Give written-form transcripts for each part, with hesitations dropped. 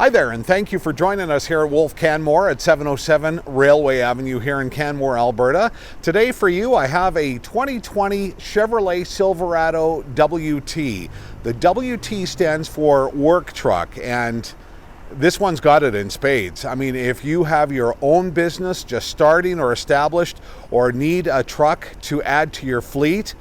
Hi there, and thank you for joining us here at Wolfe Canmore at 707 Railway Avenue here in Canmore, Alberta. Today for you, I have a 2020 Chevrolet Silverado WT. The WT stands for work truck, and this one's got it in spades. I mean, if you have your own business just starting or established or need a truck to add to your fleet,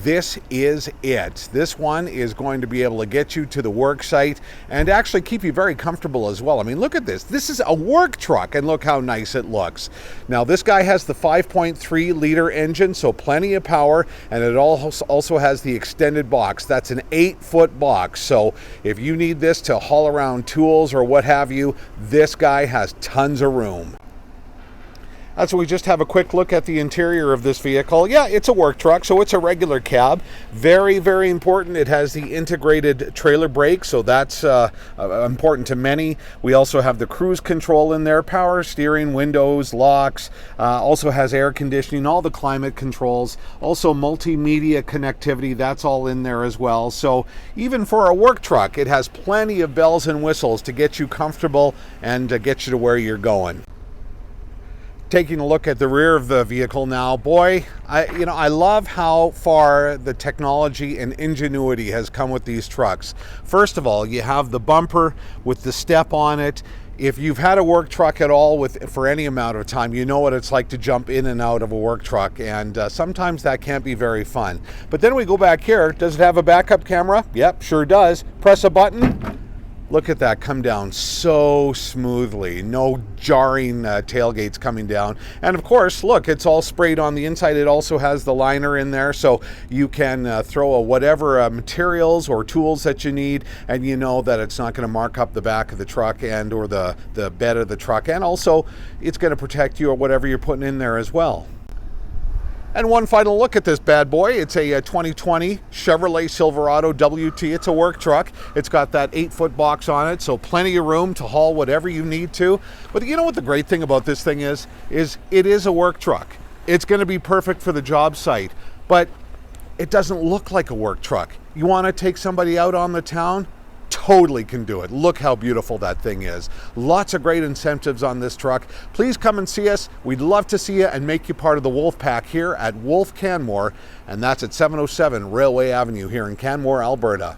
this is it. This one is going to be able to get you to the work site and actually keep you very comfortable as well. I mean, look at this. This is a work truck, and look how nice it looks. Now, this guy has the 5.3 liter engine, so plenty of power, and it also has the extended box. That's an 8-foot box, so if you need this to haul around tools or what have you, this guy has tons of room. So we just have a quick look at the interior of this vehicle. Yeah, it's a work truck, so it's a regular cab. Very, very important. It has the integrated trailer brake, so that's important to many. We also have the cruise control in there, power steering, windows, locks, also has air conditioning, all the climate controls, also multimedia connectivity, that's all in there as well. So even for a work truck, it has plenty of bells and whistles to get you comfortable and get you to where you're going. Taking a look at the rear of the vehicle now, boy, I love how far the technology and ingenuity has come with these trucks. First of all, you have the bumper with the step on it. If you've had a work truck at all for any amount of time, you know what it's like to jump in and out of a work truck, and sometimes that can't be very fun. But then we go back here. Does it have a backup camera? Yep, sure does. Press a button. Look at that come down so smoothly. No jarring tailgates coming down. And of course, look, it's all sprayed on the inside. It also has the liner in there, so you can throw whatever materials or tools that you need, and you know that it's not going to mark up the back of the truck and or the bed of the truck. And also, it's going to protect you or whatever you're putting in there as well. And one final look at this bad boy. It's a 2020 Chevrolet Silverado WT. It's a work truck. It's got that 8-foot box on it, so plenty of room to haul whatever you need to. But you know what the great thing about this thing is it is a work truck. It's going to be perfect for the job site, but it doesn't look like a work truck. You want to take somebody out on the town? Totally can do it. Look how beautiful that thing is. Lots of great incentives on this truck. Please come and see us. We'd love to see you and make you part of the Wolfe Pack here at Wolfe Canmore, and that's at 707 Railway Avenue here in Canmore, Alberta.